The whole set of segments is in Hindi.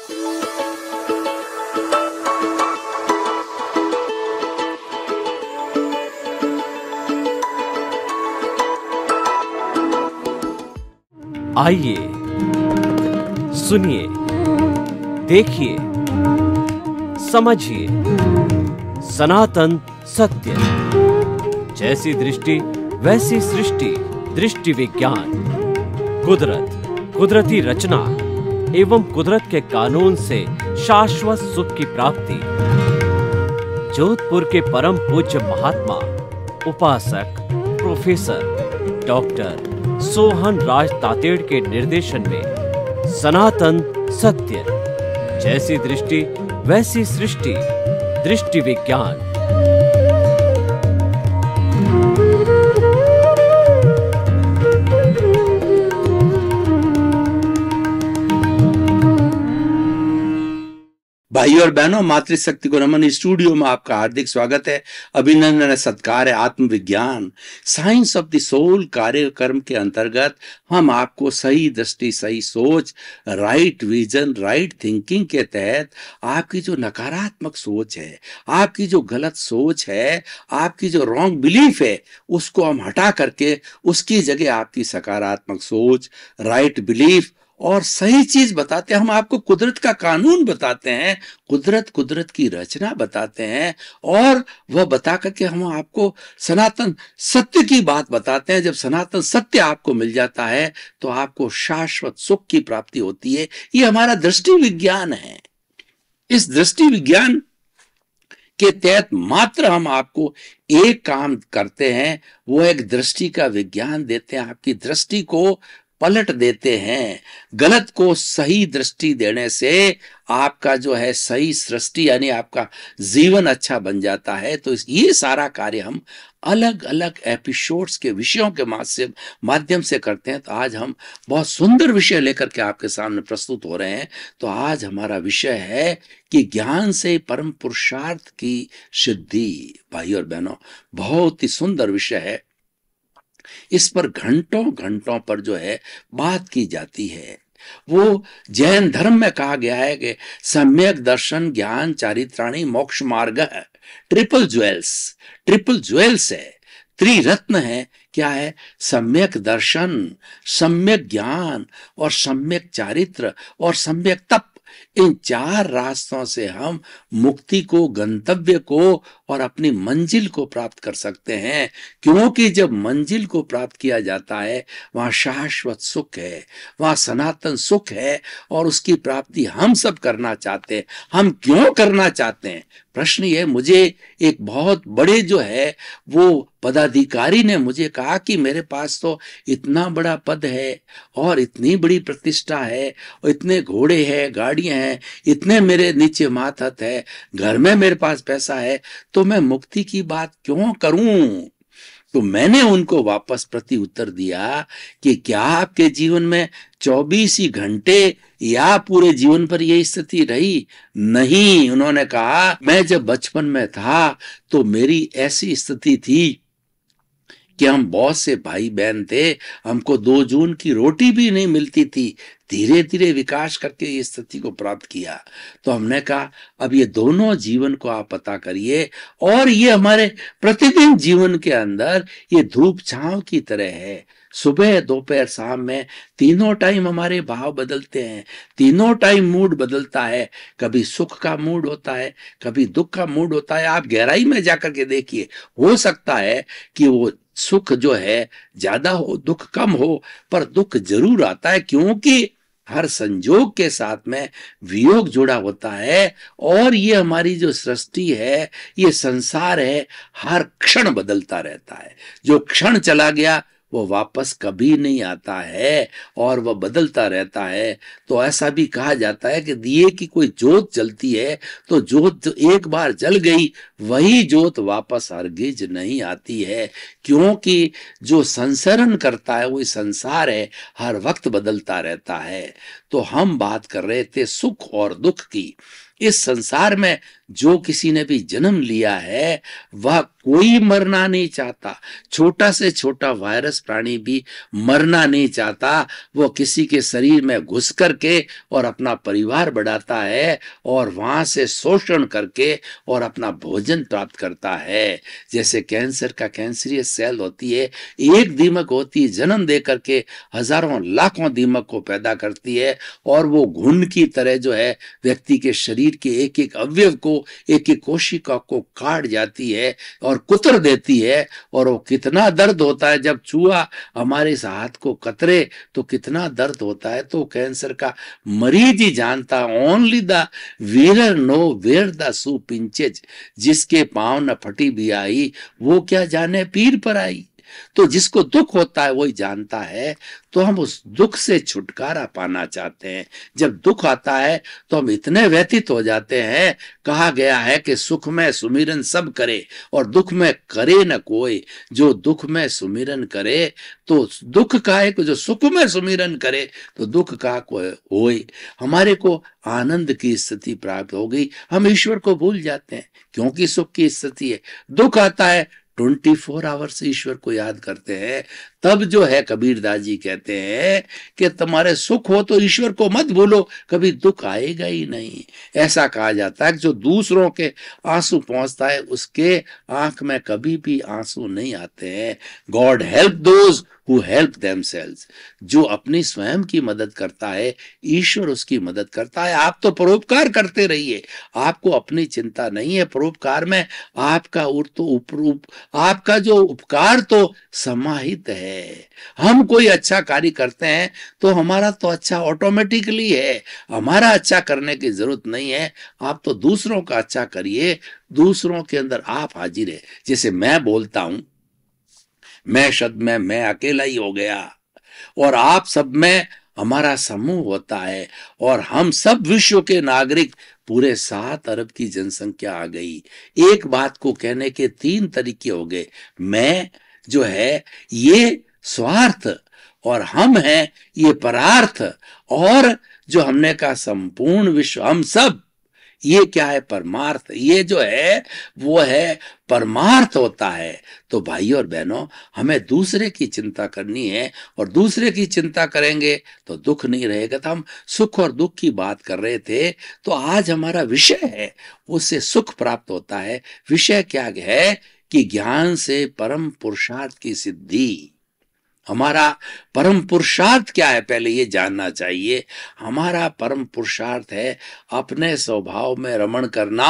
आइए, सुनिए, देखिए, समझिए सनातन सत्य। जैसी दृष्टि वैसी सृष्टि, दृष्टि विज्ञान। कुदरत, कुदरती रचना एवं कुदरत के कानून से शाश्वत सुख की प्राप्ति। जोधपुर के परम पूज्य महात्मा उपासक प्रोफेसर डॉक्टर सोहन राज तातेड़ के निर्देशन में सनातन सत्य। जैसी दृष्टि वैसी सृष्टि, दृष्टि विज्ञान। भाइयों और बहनों, मातृशक्ति को नमन स्टूडियो में आपका हार्दिक स्वागत है, अभिनंदन है, सत्कार है। आत्मविज्ञान, साइंस ऑफ द सोल कार्यक्रम के अंतर्गत हम आपको सही दृष्टि, सही सोच, राइट विजन, राइट थिंकिंग के तहत आपकी जो नकारात्मक सोच है, आपकी जो गलत सोच है, आपकी जो रॉन्ग बिलीफ है, उसको हम हटा करके उसकी जगह आपकी सकारात्मक सोच, राइट बिलीफ और सही चीज बताते हैं। हम आपको कुदरत का कानून बताते हैं, कुदरत की रचना बताते हैं, और वह बता करके हम आपको सनातन सत्य की बात बताते हैं। जब सनातन सत्य आपको मिल जाता है तो आपको शाश्वत सुख की प्राप्ति होती है। ये हमारा दृष्टि विज्ञान है। इस दृष्टि विज्ञान के तहत मात्र हम आपको एक काम करते हैं, वो एक दृष्टि का विज्ञान देते हैं। आपकी दृष्टि को पलट देते हैं। गलत को सही दृष्टि देने से आपका जो है सही सृष्टि यानी आपका जीवन अच्छा बन जाता है। तो ये सारा कार्य हम अलग अलग एपिसोड्स के विषयों के माध्यम से करते हैं। तो आज हम बहुत सुंदर विषय लेकर के आपके सामने प्रस्तुत हो रहे हैं। तो आज हमारा विषय है कि ज्ञान से परम पुरुषार्थ की सिद्धि। भाई और बहनों, बहुत ही सुंदर विषय है। इस पर घंटों घंटों पर जो है बात की जाती है। वो जैन धर्म में कहा गया है कि सम्यक दर्शन, ज्ञान, चारित्राणी, मोक्ष मार्ग है। ट्रिपल ज्वेल्स है, त्रिरत्न है। क्या है? सम्यक दर्शन, सम्यक ज्ञान और सम्यक चारित्र और सम्यक तप। इन चार रास्तों से हम मुक्ति को, गंतव्य को और अपनी मंजिल को प्राप्त कर सकते हैं। क्योंकि जब मंजिल को प्राप्त किया जाता है वहां शाश्वत सुख है, वहां सनातन सुख है, और उसकी प्राप्ति हम सब करना चाहते हैं। हम क्यों करना चाहते हैं? प्रश्न ये, मुझे एक बहुत बड़े जो है वो पदाधिकारी ने मुझे कहा कि मेरे पास तो इतना बड़ा पद है और इतनी बड़ी प्रतिष्ठा है और इतने घोड़े हैं, गाड़ियां हैं, इतने मेरे नीचे मातहत है, घर में मेरे पास पैसा है, तो मैं मुक्ति की बात क्यों करूं? तो मैंने उनको वापस प्रति उत्तर दिया कि क्या आपके जीवन में 24 ही घंटे या पूरे जीवन पर यही स्थिति रही? नहीं। उन्होंने कहा, मैं जब बचपन में था तो मेरी ऐसी स्थिति थी कि हम बहुत से भाई बहन थे, हमको 2 जून की रोटी भी नहीं मिलती थी। धीरे धीरे विकास करके इस स्थिति को प्राप्त किया। तो हमने कहा अब ये दोनों जीवन को आप पता करिए, और ये हमारे प्रतिदिन जीवन के अंदर ये धूप छांव की तरह है। सुबह, दोपहर, शाम में तीनों टाइम हमारे भाव बदलते हैं, तीनों टाइम मूड बदलता है। कभी सुख का मूड होता है, कभी दुख का मूड होता है। आप गहराई में जाकर के देखिए, हो सकता है कि वो सुख जो है ज्यादा हो, दुख कम हो, पर दुख जरूर आता है, क्योंकि हर संजोग के साथ में वियोग जुड़ा होता है। और ये हमारी जो सृष्टि है, ये संसार है, हर क्षण बदलता रहता है। जो क्षण चला गया वो वापस कभी नहीं आता है और वह बदलता रहता है। तो ऐसा भी कहा जाता है कि दिए की कोई जोत जलती है तो जोत एक बार जल गई, वही जोत वापस हरगिज नहीं आती है, क्योंकि जो संसरण करता है वही संसार है, हर वक्त बदलता रहता है। तो हम बात कर रहे थे सुख और दुख की। इस संसार में जो किसी ने भी जन्म लिया है वह कोई मरना नहीं चाहता। छोटा से छोटा वायरस प्राणी भी मरना नहीं चाहता। वो किसी के शरीर में घुस करके और अपना परिवार बढ़ाता है और वहां से शोषण करके और अपना भोजन प्राप्त करता है। जैसे कैंसर का कैंसरियस सेल होती है, एक दीमक होती है, जन्म दे करके हजारों लाखों दीमक को पैदा करती है और वो घुन की तरह जो है व्यक्ति के शरीर के एक एक अवयव को, एक एक कोशिका को काट जाती है और कुतर देती है। और वो कितना दर्द होता है जब चूहा हमारे इस हाथ को कतरे, तो कितना दर्द होता है। तो कैंसर का मरीज ही जानता, only the wearer know where the shoe pinches, जिसके पांव न फटी भी आई वो क्या जाने पीर पर आई। तो जिसको दुख होता है वही जानता है। तो हम उस दुख से छुटकारा पाना चाहते हैं। जब दुख आता है तो हम इतने व्यथित हो जाते हैं। कहा गया है कि सुख में सुमिरन सब करे और दुख में करे न कोई। जो दुख में सुमिरन करे तो दुख का है, जो सुख में सुमिरन करे तो दुख का कोई होए। हमारे को आनंद की स्थिति प्राप्त हो गई, हम ईश्वर को भूल जाते हैं क्योंकि सुख की स्थिति है। दुख आता है 24 आवर्स ईश्वर को याद करते हैं। तब जो है कबीरदास जी कहते हैं कि तुम्हारे सुख हो तो ईश्वर को मत भूलो, कभी दुख आएगा ही नहीं। ऐसा कहा जाता है कि जो दूसरों के आंसू पहुंचता है उसके आंख में कभी भी आंसू नहीं आते हैं। God help those who help themselves, जो अपनी स्वयं की मदद करता है ईश्वर उसकी मदद करता है। आप तो परोपकार करते रहिए, आपको अपनी चिंता नहीं है। परोपकार में आपका आपका जो उपकार तो समाहित है। हम कोई अच्छा कार्य करते हैं तो हमारा तो अच्छा ऑटोमेटिकली है, हमारा अच्छा करने की जरूरत नहीं है। आप तो दूसरों का अच्छा करिए, दूसरों के अंदर आप हाजिर है। जैसे मैं बोलता हूं, मैं शब्द में मैं अकेला ही हो गया और आप सब में हमारा समूह होता है और हम सब विश्व के नागरिक, पूरे 7 अरब की जनसंख्या आ गई। एक बात को कहने के 3 तरीके हो गए। मैं जो है ये स्वार्थ और हम हैं ये परार्थ, और जो हमने कहा संपूर्ण विश्व हम सब, ये क्या है? परमार्थ। ये जो है वो है परमार्थ होता है। तो भाई और बहनों, हमें दूसरे की चिंता करनी है और दूसरे की चिंता करेंगे तो दुख नहीं रहेगा। तो हम सुख और दुख की बात कर रहे थे, तो आज हमारा विषय है, उससे सुख प्राप्त होता है। विषय क्या है कि ज्ञान से परम पुरुषार्थ की सिद्धि। हमारा परम पुरुषार्थ क्या है, पहले ये जानना चाहिए। हमारा परम पुरुषार्थ है अपने स्वभाव में रमण करना,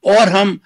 और हम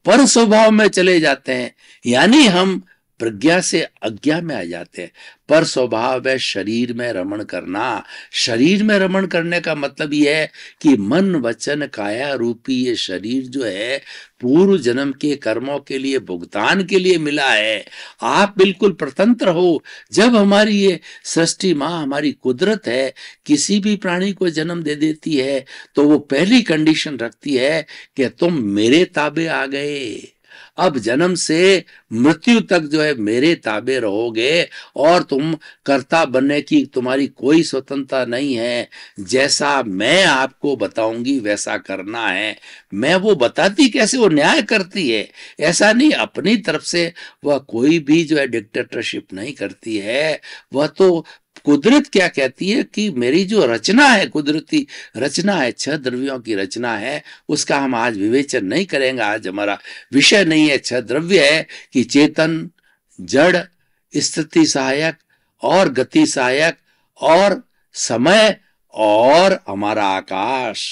पर स्वभाव में चले जाते हैं, यानी हम प्रज्ञा से अज्ञा में आ जाते हैं। पर स्वभाव है शरीर में रमण करना। शरीर में रमण करने का मतलब यह है कि मन वचन काया रूपी ये शरीर जो है पूर्व जन्म के कर्मों के लिए, भुगतान के लिए मिला है। आप बिल्कुल स्वतंत्र हो। जब हमारी ये सृष्टि माँ, हमारी कुदरत है, किसी भी प्राणी को जन्म दे देती है तो वो पहली कंडीशन रखती है कि तुम मेरे ताबे आ गए। अब जन्म से मृत्यु तक जो है मेरे ताबे रहोगे और तुम कर्ता बनने की तुम्हारी कोई स्वतंत्रता नहीं है। जैसा मैं आपको बताऊंगी वैसा करना है। मैं वो बताती कैसे, वो न्याय करती है। ऐसा नहीं अपनी तरफ से वह कोई भी जो है डिक्टेटरशिप नहीं करती है। वह तो कुदरत क्या कहती है कि मेरी जो रचना है, कुदरती रचना है, 6 द्रव्यों की रचना है, उसका हम आज विवेचन नहीं करेंगे। आज हमारा विषय नहीं है। 6 द्रव्य है कि चेतन, जड़, स्थिति सहायक और गति सहायक और समय और हमारा आकाश,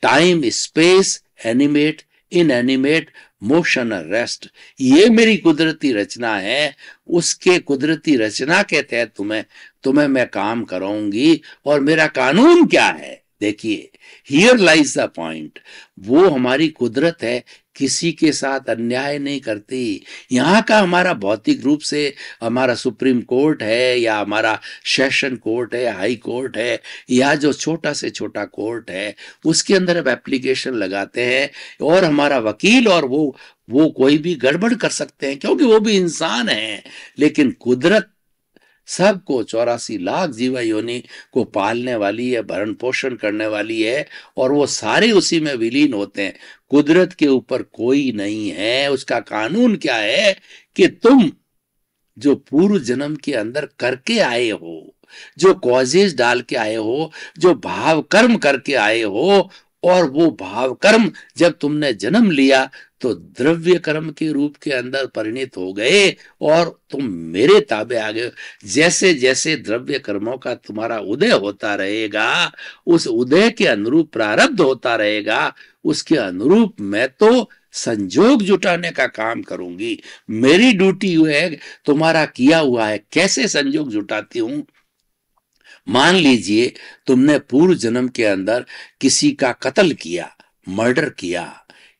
time space, animate inanimate, motion और रेस्ट। ये मेरी कुदरती रचना है। उसके कुदरती रचना के तहत तुम्हें मैं काम कराऊंगी। और मेरा कानून क्या है? देखिए, हियर लाइज द पॉइंट। वो हमारी कुदरत है, किसी के साथ अन्याय नहीं करती। यहाँ का हमारा भौतिक रूप से हमारा सुप्रीम कोर्ट है या हमारा सेशन कोर्ट है, हाई कोर्ट है, या जो छोटा से छोटा कोर्ट है, उसके अंदर अब एप्लीकेशन लगाते हैं और हमारा वकील और वो कोई भी गड़बड़ कर सकते हैं क्योंकि वो भी इंसान है। लेकिन कुदरत सबको 84 लाख जीवा योनि को पालने वाली है, भरण पोषण करने वाली है, और वो सारे उसी में विलीन होते हैं। कुदरत के ऊपर कोई नहीं है। उसका कानून क्या है कि तुम जो पूर्व जन्म के अंदर करके आए हो, जो कॉजेज डाल के आए हो, जो भाव कर्म करके आए हो, और वो भाव कर्म जब तुमने जन्म लिया तो द्रव्य कर्म के रूप के अंदर परिणित हो गए और तुम मेरे ताबे आ गए। जैसे जैसे द्रव्य कर्मों का तुम्हारा उदय होता रहेगा, उस उदय के अनुरूप प्रारब्ध होता रहेगा, उसके अनुरूप मैं तो संजोग जुटाने का काम करूंगी। मेरी ड्यूटी है तुम्हारा किया हुआ है। कैसे संजोग जुटाती हूं? मान लीजिए तुमने पूर्व जन्म के अंदर किसी का कत्ल किया, मर्डर किया,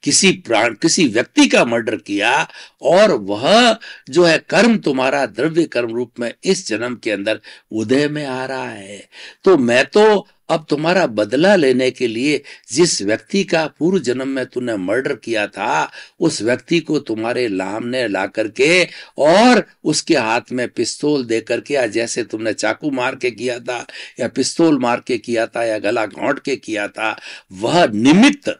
किसी व्यक्ति का मर्डर किया, और वह जो है कर्म तुम्हारा द्रव्य कर्म रूप में इस जन्म के अंदर उदय में आ रहा है। तो मैं तो अब तुम्हारा बदला लेने के लिए जिस व्यक्ति का पूर्व जन्म में तूने मर्डर किया था, उस व्यक्ति को तुम्हारे सामने ला करके और उसके हाथ में पिस्तौल दे करके, या जैसे तुमने चाकू मार के किया था या पिस्तौल मार के किया था या गला घोंट के किया था, वह निमित्त,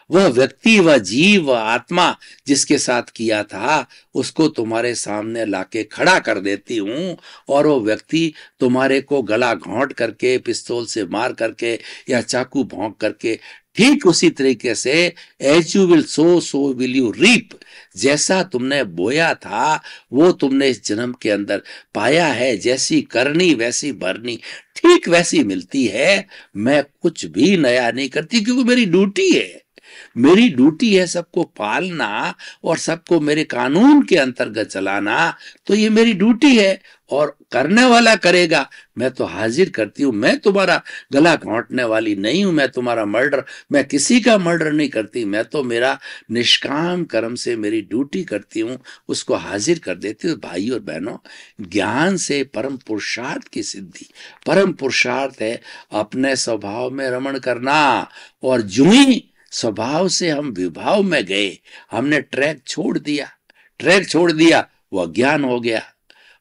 वह व्यक्ति, वह जीव, वह आत्मा जिसके साथ किया था, उसको तुम्हारे सामने लाके खड़ा कर देती हूं, और वो व्यक्ति तुम्हारे को गला घोंट करके, पिस्तौल से मार करके या चाकू भोंक करके, ठीक उसी तरीके से as you will sow so will you reap, जैसा तुमने बोया था वो तुमने इस जन्म के अंदर पाया है। जैसी करनी वैसी भरनी, ठीक वैसी मिलती है। मैं कुछ भी नया नहीं करती, क्योंकि मेरी ड्यूटी है। मेरी ड्यूटी है सबको पालना और सबको मेरे कानून के अंतर्गत चलाना। तो ये मेरी ड्यूटी है, और करने वाला करेगा। मैं तो हाजिर करती हूं। मैं तुम्हारा गला घोंटने वाली नहीं हूं, मैं तुम्हारा मर्डर, मैं किसी का मर्डर नहीं करती। मैं तो मेरा निष्काम कर्म से मेरी ड्यूटी करती हूं, उसको हाजिर कर देती हूँ। भाई और बहनों, ज्ञान से परम पुरुषार्थ की सिद्धि। परम पुरुषार्थ है अपने स्वभाव में रमण करना, और जो ही स्वभाव से हम विभाव में गए, हमने ट्रैक छोड़ दिया, वो अज्ञान हो गया।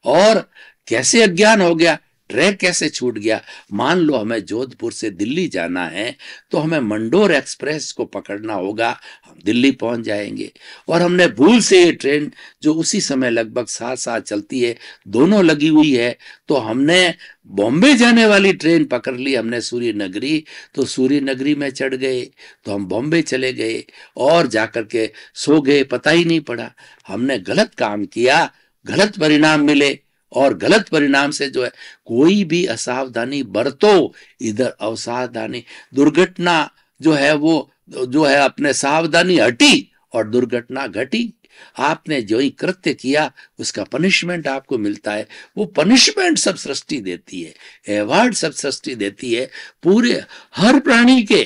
और कैसे अज्ञान हो गया, ट्रैक कैसे छूट गया? मान लो हमें जोधपुर से दिल्ली जाना है, तो हमें मंडोर एक्सप्रेस को पकड़ना होगा, हम दिल्ली पहुंच जाएंगे। और हमने भूल से ये ट्रेन जो उसी समय लगभग 7 चलती है, दोनों लगी हुई है, तो हमने बॉम्बे जाने वाली ट्रेन पकड़ ली, हमने सूर्य नगरी, तो सूर्य नगरी में चढ़ गए, तो हम बॉम्बे चले गए और जाकर के सो गए, पता ही नहीं पड़ा। हमने गलत काम किया, गलत परिणाम मिले, और गलत परिणाम से जो है कोई भी असावधानी बरतो, इधर अवसावधानी, दुर्घटना जो है वो जो है अपने सावधानी हटी और दुर्घटना घटी। आपने जो ही कृत्य किया उसका पनिशमेंट आपको मिलता है। वो पनिशमेंट सब सृष्टि देती है, अवार्ड सब सृष्टि देती है पूरे हर प्राणी के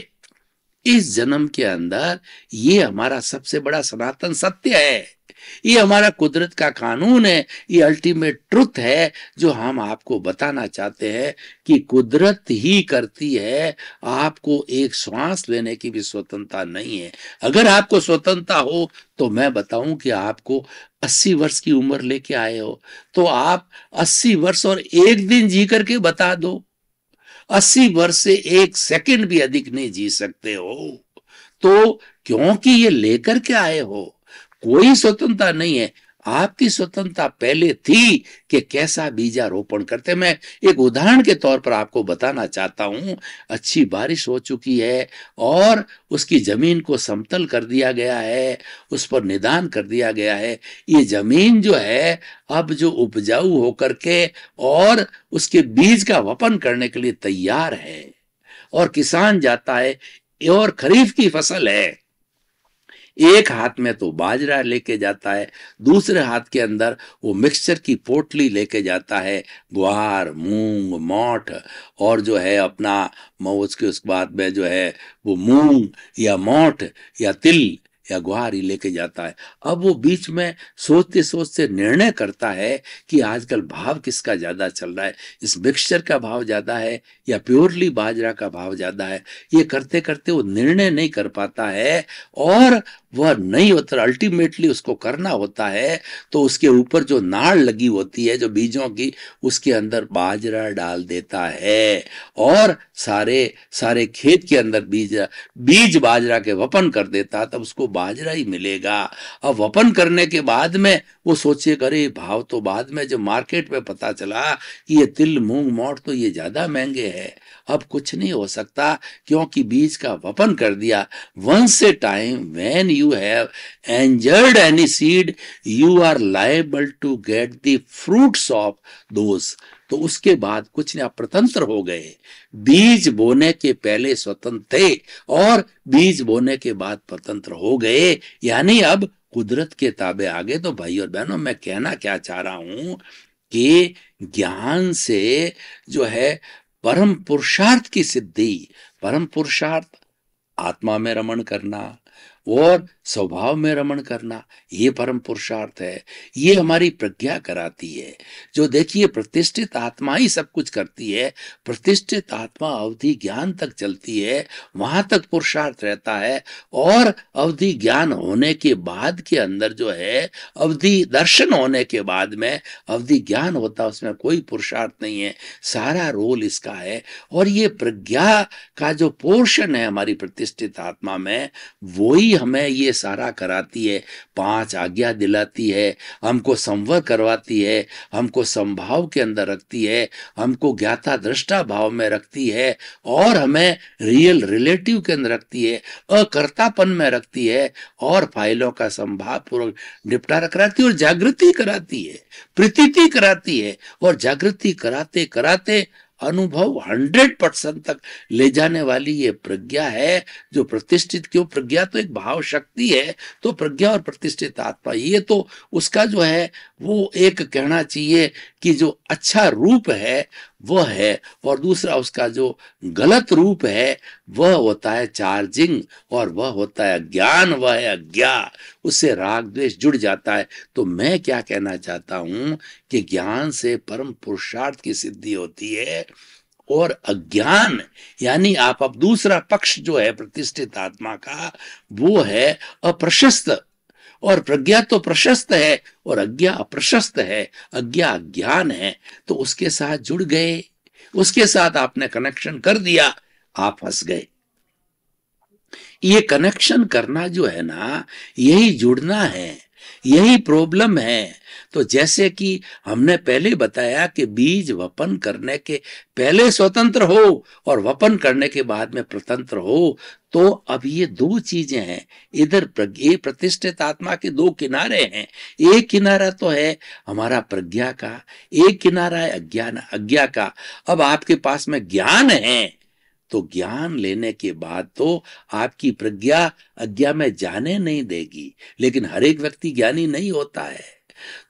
इस जन्म के अंदर। ये हमारा सबसे बड़ा सनातन सत्य है, ये हमारा कुदरत का कानून है, ये अल्टीमेट ट्रुथ है जो हम आपको बताना चाहते हैं कि कुदरत ही करती है। आपको एक श्वास लेने की भी स्वतंत्रता नहीं है। अगर आपको स्वतंत्रता हो तो मैं बताऊं कि आपको 80 वर्ष की उम्र लेके आए हो, तो आप 80 वर्ष और एक दिन जी करके बता दो। 80 वर्ष से 1 सेकंड भी अधिक नहीं जी सकते हो, तो क्योंकि ये लेकर के आए हो, कोई स्वतंत्रता नहीं है। आपकी स्वतंत्रता पहले थी कि कैसा बीजारोपण करते। मैं एक उदाहरण के तौर पर आपको बताना चाहता हूं। अच्छी बारिश हो चुकी है और उसकी जमीन को समतल कर दिया गया है, उस पर निदान कर दिया गया है। ये जमीन जो है अब जो उपजाऊ होकर के और उसके बीज का वपन करने के लिए तैयार है, और किसान जाता है और खरीफ की फसल है, एक हाथ में तो बाजरा लेके जाता है, दूसरे हाथ के अंदर वो मिक्सचर की पोटली लेके जाता है, ग्वार, मूंग, मोठ, और जो है अपना उसके बाद में जो है वो मूंग या मोठ या तिल या गुहारी लेके जाता है। अब वो बीच में सोचते सोचते निर्णय करता है कि आजकल भाव किसका ज्यादा चल रहा है, इस मिक्सचर का भाव ज्यादा है या प्योरली बाजरा का भाव ज्यादा है। ये करते करते वो निर्णय नहीं कर पाता है और वह नहीं होता, अल्टीमेटली उसको करना होता है तो उसके ऊपर जो नाड़ लगी होती है जो बीजों की, उसके अंदर बाजरा डाल देता है और सारे सारे खेत के अंदर बीज बाजरा के वपन कर देता, तब उसको बाजरा ही मिलेगा। अब वपन करने के बाद में वो सोचे अरे भाव तो बाद में जब मार्केट में पता चला कि ये तिल मूंग मोठ तो ये ज्यादा महंगे है, अब कुछ नहीं हो सकता क्योंकि बीज का वपन कर दिया। Once a time when you have angered any seed you are liable to get the fruits of those. तो उसके बाद कुछ नहीं, आप स्वतंत्र हो गए। बीज बोने के पहले स्वतंत्र थे और बीज बोने के बाद स्वतंत्र हो गए, यानी अब कुदरत के ताबे आ गए। तो भाई और बहनों, मैं कहना क्या चाह रहा हूं कि ज्ञान से जो है परम पुरुषार्थ की सिद्धि, परम पुरुषार्थ आत्मा में रमण करना और स्वभाव में रमण करना, ये परम पुरुषार्थ है। ये हमारी प्रज्ञा कराती है। जो देखिए प्रतिष्ठित आत्मा ही सब कुछ करती है, प्रतिष्ठित आत्मा अवधि ज्ञान तक चलती है, वहां तक पुरुषार्थ रहता है। और अवधि ज्ञान होने के बाद के अंदर जो है, अवधि दर्शन होने के बाद में अवधि ज्ञान होता, उसमें कोई पुरुषार्थ नहीं है, सारा रोल इसका है। और ये प्रज्ञा का जो पोर्शन है हमारी प्रतिष्ठित आत्मा में, वो ही हमें ये सारा कराती है। 5 आज्ञा दिलाती है, हमको संवर करवाती है, हमको संभाव के अंदर रखती है, हमको ज्ञाता दृष्टा भाव में रखती है और हमें रियल रिलेटिव के अंदर रखती है, अकर्तापन में रखती है और फाइलों का संभाव पूर्वक निपटारा कराती है और जागृति कराती है, प्रतीति कराती है। और जागृति कराते कराते अनुभव 100% तक ले जाने वाली ये प्रज्ञा है जो प्रतिष्ठित। क्यों? प्रज्ञा तो एक भाव शक्ति है। तो प्रज्ञा और प्रतिष्ठित आत्मा, ये तो उसका जो है वो एक कहना चाहिए कि जो अच्छा रूप है वह है, और दूसरा उसका जो गलत रूप है वह होता है चार्जिंग, और वह होता है ज्ञान, वह है अज्ञा। उससे राग द्वेष जुड़ जाता है। तो मैं क्या कहना चाहता हूं कि ज्ञान से परम पुरुषार्थ की सिद्धि होती है और अज्ञान यानी आप अब दूसरा पक्ष जो है प्रतिष्ठित आत्मा का, वो है अप्रशस्त। और प्रज्ञा तो प्रशस्त है और अज्ञा अप्रशस्त है, अज्ञा अज्ञान है। तो उसके साथ जुड़ गए, उसके साथ आपने कनेक्शन कर दिया, आप फंस गए। ये कनेक्शन करना जो है ना, यही जुड़ना है, यही प्रॉब्लम है। तो जैसे कि हमने पहले बताया कि बीज वपन करने के पहले स्वतंत्र हो और वपन करने के बाद में प्रतंत्र हो, तो अब ये 2 चीजें हैं। इधर ये प्रतिष्ठित आत्मा के 2 किनारे हैं। एक किनारा तो है हमारा प्रज्ञा का, एक किनारा है अज्ञा का। अब आपके पास में ज्ञान है तो ज्ञान लेने के बाद तो आपकी प्रज्ञा अज्ञा में जाने नहीं देगी, लेकिन हर एक व्यक्ति ज्ञानी नहीं होता है।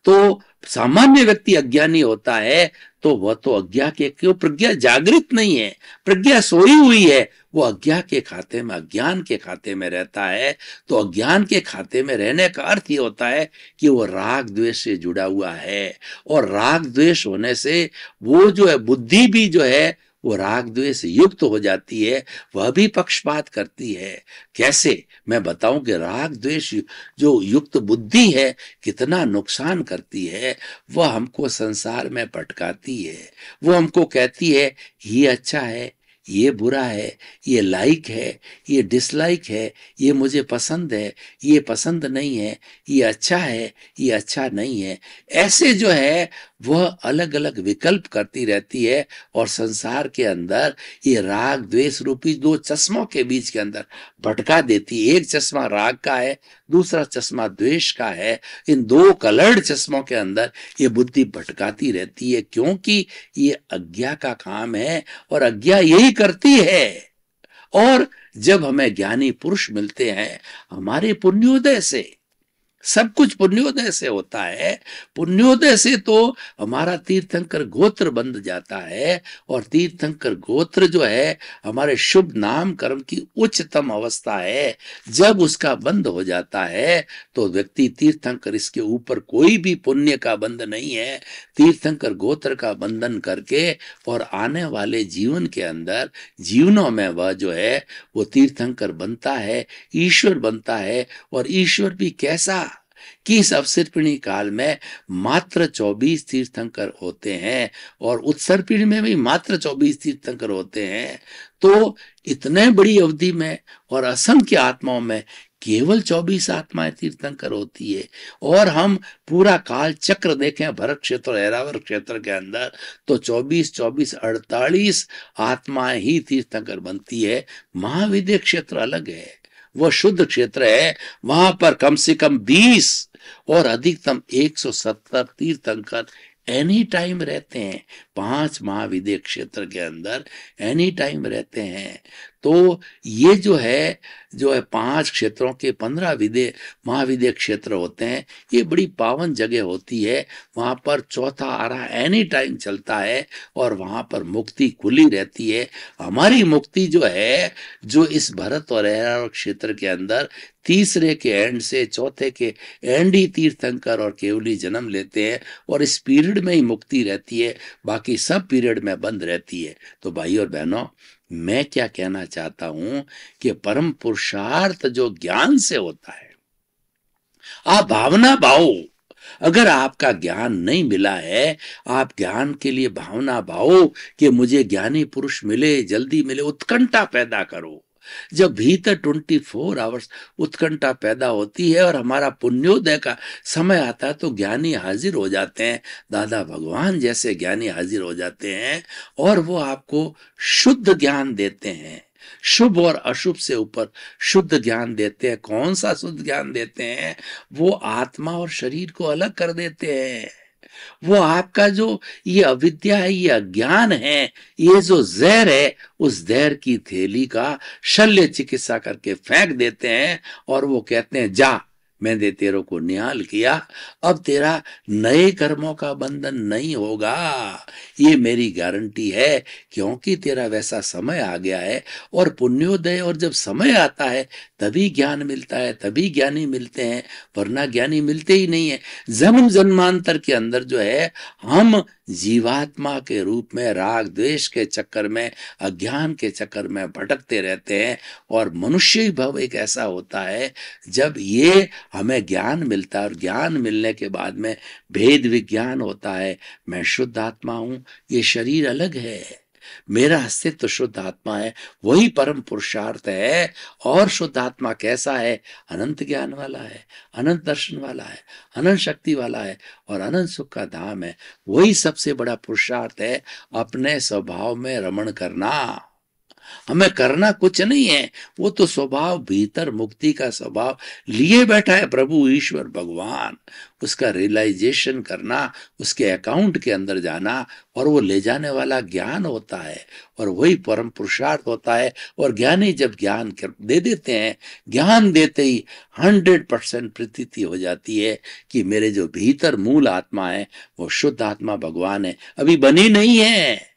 तो सामान्य व्यक्ति अज्ञानी होता है तो वह तो अज्ञा के, क्यों? प्रज्ञा जागृत नहीं है, प्रज्ञा सोई हुई है, वो अज्ञा के खाते में, अज्ञान के खाते में रहता है। तो अज्ञान के खाते में रहने का अर्थ ये होता है कि वो राग द्वेष से जुड़ा हुआ है, और राग द्वेष होने से वो जो है बुद्धि भी जो है वो राग द्वेष युक्त हो जाती है, वह भी पक्षपात करती है। कैसे? मैं बताऊं कि राग द्वेष जो युक्त बुद्धि है कितना नुकसान करती है। वह हमको संसार में भटकाती है, वो हमको कहती है ये अच्छा है, ये बुरा है, ये लाइक है, ये डिसलाइक है, ये मुझे पसंद है, ये पसंद नहीं है, ये अच्छा है, ये अच्छा नहीं है। ऐसे जो है वह अलग अलग विकल्प करती रहती है और संसार के अंदर ये राग द्वेष रूपी 2 चश्मों के बीच के अंदर भटका देती है। एक चश्मा राग का है, दूसरा चश्मा द्वेष का है। इन 2 कलर्ड चश्मों के अंदर ये बुद्धि भटकाती रहती है, क्योंकि ये अज्ञा का काम है और अज्ञा यही करती है। और जब हमें ज्ञानी पुरुष मिलते हैं हमारे पुण्योदय से, सब कुछ पुण्योदय से होता है। पुण्योदय से तो हमारा तीर्थंकर गोत्र बन जाता है, और तीर्थंकर गोत्र जो है हमारे शुभ नाम कर्म की उच्चतम अवस्था है। जब उसका बंध हो जाता है तो व्यक्ति तीर्थंकर, इसके ऊपर कोई भी पुण्य का बंध नहीं है। तीर्थंकर गोत्र का बंधन करके और आने वाले जीवन के अंदर, जीवनों में वह जो है वो तीर्थंकर बनता है, ईश्वर बनता है। और ईश्वर भी कैसा कि इस अवसर्पिणी काल में मात्र 24 तीर्थंकर होते हैं, और उत्सर्पिणी में भी मात्र 24 तीर्थंकर होते हैं। तो इतने बड़ी अवधि में और असंख्य आत्माओं में केवल 24 आत्माएं तीर्थंकर होती है। और हम पूरा काल चक्र देखें भरत क्षेत्र और ऐरावत क्षेत्र के अंदर, तो 24 24 48 आत्माएं ही तीर्थंकर बनती है। महाविद्य क्षेत्र अलग है, वो शुद्ध क्षेत्र है। वहां पर कम से कम 20 और अधिकतम 170 तीर्थंकर एनी टाइम रहते हैं। 5 महाविद्य क्षेत्र के अंदर एनी टाइम रहते हैं। तो ये जो है 5 क्षेत्रों के 15 महाविद्य क्षेत्र होते हैं। ये बड़ी पावन जगह होती है। वहां पर चौथा आरा एनी टाइम चलता है, और वहां पर मुक्ति खुली रहती है। हमारी मुक्ति जो है, जो इस भरत और ऐरावत क्षेत्र के अंदर तीसरे के एंड से चौथे के एंड ही तीर्थंकर और केवली जन्म लेते हैं, और इस पीरियड में ही मुक्ति रहती है, बाकी सब पीरियड में बंद रहती है। तो भाई और बहनों, मैं क्या कहना चाहता हूं कि परम पुरुषार्थ जो ज्ञान से होता है, आप भावना भाओ। अगर आपका ज्ञान नहीं मिला है, आप ज्ञान के लिए भावना भाओ कि मुझे ज्ञानी पुरुष मिले, जल्दी मिले, उत्कंठा पैदा करो। जब भीतर 24 आवर्स उत्कंठा पैदा होती है और हमारा पुण्योदय का समय आता है, तो ज्ञानी हाजिर हो जाते हैं। दादा भगवान जैसे ज्ञानी हाजिर हो जाते हैं, और वो आपको शुद्ध ज्ञान देते हैं। शुभ और अशुभ से ऊपर शुद्ध ज्ञान देते हैं। कौन सा शुद्ध ज्ञान देते हैं? वो आत्मा और शरीर को अलग कर देते हैं। वो आपका जो ये अविद्या है, ये अज्ञान है, ये जो जहर है, उस जहर की थैली का शल्य चिकित्सा करके फेंक देते हैं, और वो कहते हैं जा, मैंने तेरे को निहाल किया, अब तेरा नए कर्मों का बंधन नहीं होगा, ये मेरी गारंटी है, क्योंकि तेरा वैसा समय आ गया है। और पुण्योदय और जब समय आता है तभी ज्ञान मिलता है, तभी ज्ञानी मिलते हैं, वरना ज्ञानी मिलते ही नहीं है। जन्म जन्मांतर के अंदर जो है हम जीवात्मा के रूप में राग द्वेष के चक्कर में, अज्ञान के चक्कर में भटकते रहते हैं। और मनुष्य भव एक ऐसा होता है जब ये हमें ज्ञान मिलता है, और ज्ञान मिलने के बाद में भेद विज्ञान होता है। मैं शुद्ध आत्मा हूं, ये शरीर अलग है, मेरा अस्तित्व शुद्ध आत्मा है, वही परम पुरुषार्थ है। और शुद्ध आत्मा कैसा है? अनंत ज्ञान वाला है, अनंत दर्शन वाला है, अनंत शक्ति वाला है, और अनंत सुख का धाम है। वही सबसे बड़ा पुरुषार्थ है, अपने स्वभाव में रमण करना। हमें करना कुछ नहीं है, वो तो स्वभाव भीतर मुक्ति का स्वभाव लिए बैठा है प्रभु ईश्वर भगवान। उसका रियलाइजेशन करना, उसके अकाउंट के अंदर जाना, और वो ले जाने वाला ज्ञान होता है, और वही परम पुरुषार्थ होता है। और ज्ञानी जब ज्ञान दे देते हैं, ज्ञान देते ही 100% प्रतीति हो जाती है कि मेरे जो भीतर मूल आत्मा है वो शुद्ध आत्मा भगवान है, अभी बनी नहीं है।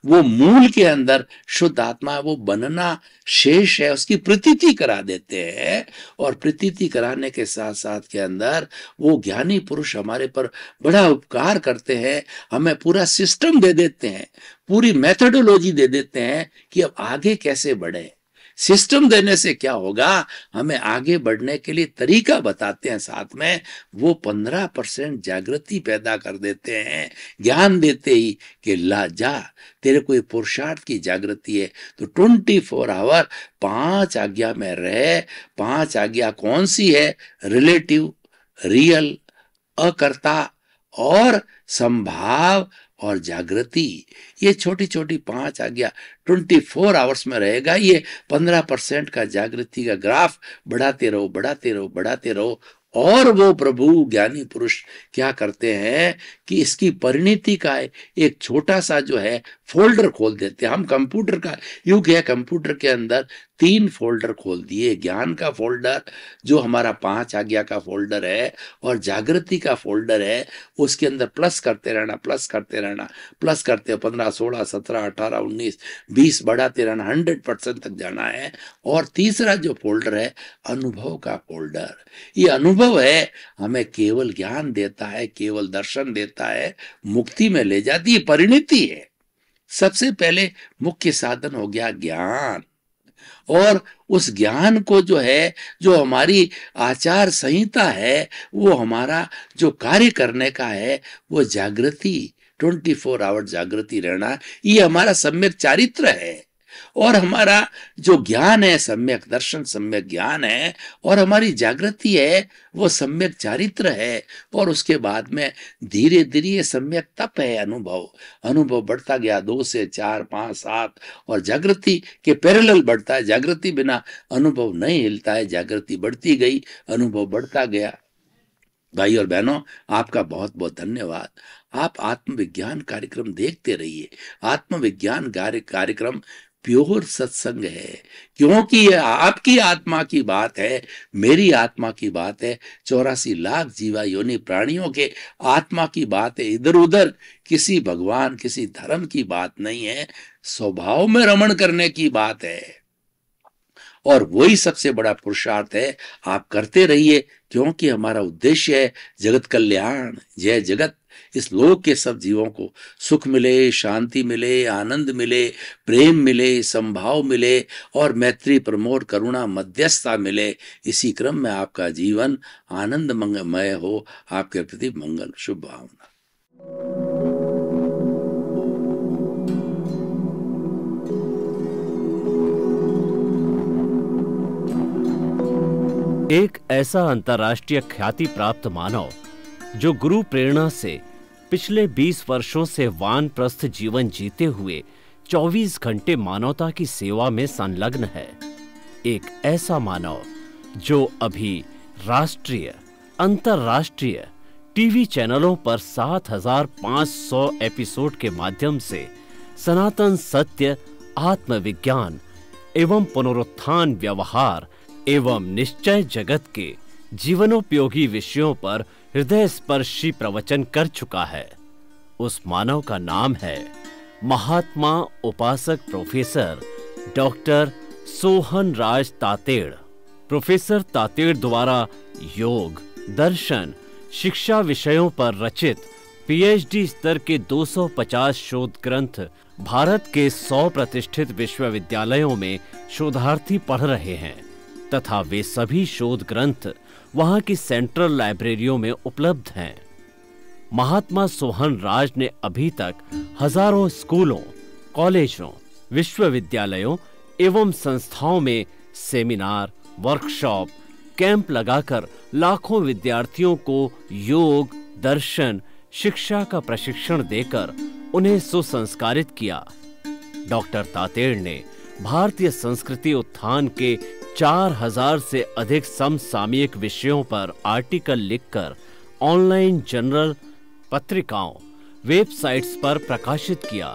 वो मूल के अंदर शुद्ध आत्मा है, वो बनना शेष है, उसकी प्रतीति करा देते हैं। और प्रतीति कराने के साथ साथ के अंदर वो ज्ञानी पुरुष हमारे पर बड़ा उपकार करते हैं, हमें पूरा सिस्टम दे देते हैं, पूरी मेथोडोलॉजी दे देते हैं कि अब आगे कैसे बढ़े। सिस्टम देने से क्या होगा, हमें आगे बढ़ने के लिए तरीका बताते हैं, साथ में वो 15% जागृति पैदा कर देते हैं ज्ञान देते ही कि ला जा, तेरे कोई पुरुषार्थ की जागृति है तो 24 आवर 5 आज्ञा में रहे। 5 आज्ञा कौन सी है? रिलेटिव, रियल, अकर्ता और संभाव और जागृति। ये छोटी छोटी 5 आज्ञा 24 आवर्स में रहेगा। ये 15% का जागृति का ग्राफ बढ़ाते रहो, बढ़ाते रहो, बढ़ाते रहो, और वो प्रभु ज्ञानी पुरुष क्या करते हैं कि इसकी परिणति का एक छोटा सा जो है फोल्डर खोल देते हैं। हम कंप्यूटर का युग है, कंप्यूटर के अंदर 3 फोल्डर खोल दिए, ज्ञान का फोल्डर जो हमारा 5 आज्ञा का फोल्डर है और जागृति का फोल्डर है, उसके अंदर प्लस करते रहना, प्लस करते रहना, प्लस करते 15 16 17 18 19 20 बढ़ाते रहना, 100% तक जाना है। और तीसरा जो फोल्डर है अनुभव का फोल्डर, ये अनुभव है हमें केवल ज्ञान देता है, केवल दर्शन देता है, मुक्ति में ले जाती है, परिणति है। सबसे पहले मुख्य साधन हो गया ज्ञान, और उस ज्ञान को जो है, जो हमारी आचार संहिता है, वो हमारा जो कार्य करने का है, वो जागृति, 24 आवर जागृति रहना, ये हमारा सम्यक चारित्र है। और हमारा जो ज्ञान है सम्यक दर्शन, सम्यक ज्ञान है, और हमारी जागृति है वो सम्यक चारित्र है। और उसके बाद में धीरे धीरे ये सम्यक तप है, अनुभव बढ़ता गया, 2 से 4 5 7, और जागृति के पैरेलल बढ़ता है। जागृति बिना अनुभव नहीं हिलता है, जागृति बढ़ती गई, अनुभव बढ़ता गया। भाई और बहनों, आपका बहुत बहुत धन्यवाद। आप आत्मविज्ञान कार्यक्रम देखते रहिए। आत्मविज्ञान कार्यक्रम प्योर सत्संग है, क्योंकि ये आपकी आत्मा की बात है, मेरी आत्मा की बात है, 84 लाख जीवा योनि प्राणियों के आत्मा की बात है। इधर उधर किसी भगवान, किसी धर्म की बात नहीं है, स्वभाव में रमण करने की बात है। और वही सबसे बड़ा पुरुषार्थ है। आप करते रहिए, क्योंकि हमारा उद्देश्य है जगत कल्याण। जय जगत। इस लोक के सब जीवों को सुख मिले, शांति मिले, आनंद मिले, प्रेम मिले, संभाव मिले, और मैत्री, प्रमोद, करुणा, मध्यस्थता मिले। इसी क्रम में आपका जीवन आनंद मंगलमय हो। आपके प्रति मंगल शुभ भावना। एक ऐसा अंतर्राष्ट्रीय ख्याति प्राप्त मानव जो गुरु प्रेरणा से पिछले 20 वर्षों से वानप्रस्थ जीवन जीते हुए 24 घंटे मानवता की सेवा में संलग्न है। एक ऐसा मानव जो अभी राष्ट्रीय, अंतर्राष्ट्रीय टीवी चैनलों पर 7500 एपिसोड के माध्यम से सनातन सत्य, आत्मविज्ञान एवं पुनरुत्थान, व्यवहार एवं निश्चय जगत के जीवनोपयोगी विषयों पर हृदय स्पर्शी प्रवचन कर चुका है। उस मानव का नाम है महात्मा उपासक प्रोफेसर डॉक्टर सोहन राज तातेड़। प्रोफेसर तातेड़ द्वारा योग, दर्शन, शिक्षा विषयों पर रचित पीएचडी स्तर के 250 शोध ग्रंथ भारत के 100 प्रतिष्ठित विश्वविद्यालयों में शोधार्थी पढ़ रहे हैं, तथा वे सभी शोध ग्रंथ वहां की सेंट्रल लाइब्रेरियों में उपलब्ध हैं। महात्मा सोहन राज ने अभी तक हजारों स्कूलों, कॉलेजों, विश्वविद्यालयों एवं संस्थाओं में सेमिनार, वर्कशॉप, कैंप लगाकर लाखों विद्यार्थियों को योग, दर्शन, शिक्षा का प्रशिक्षण देकर उन्हें सुसंस्कारित किया। डॉक्टर तातेड़ ने भारतीय संस्कृति उत्थान के 4000 से अधिक समसामयिक विषयों पर आर्टिकल लिखकर ऑनलाइन जर्नल, पत्रिकाओं, वेबसाइट्स पर प्रकाशित किया,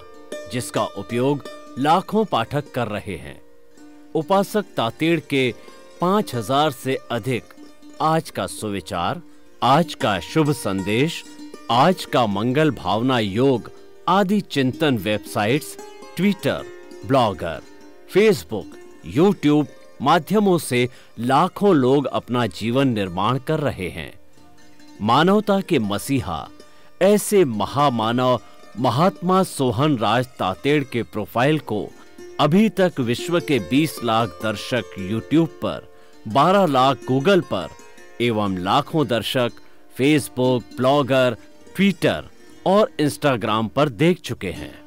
जिसका उपयोग लाखों पाठक कर रहे हैं। उपासक तातेड़ के 5000 से अधिक आज का सुविचार, आज का शुभ संदेश, आज का मंगल भावना योग आदि चिंतन websites, Twitter, blogger, Facebook, YouTube माध्यमों से लाखों लोग अपना जीवन निर्माण कर रहे हैं। मानवता के मसीहा ऐसे महामानव महात्मा सोहन राज तातेड़ के प्रोफाइल को अभी तक विश्व के 20 लाख दर्शक यूट्यूब पर, 12 लाख गूगल पर एवं लाखों दर्शक फेसबुक, ब्लॉगर, ट्विटर और इंस्टाग्राम पर देख चुके हैं।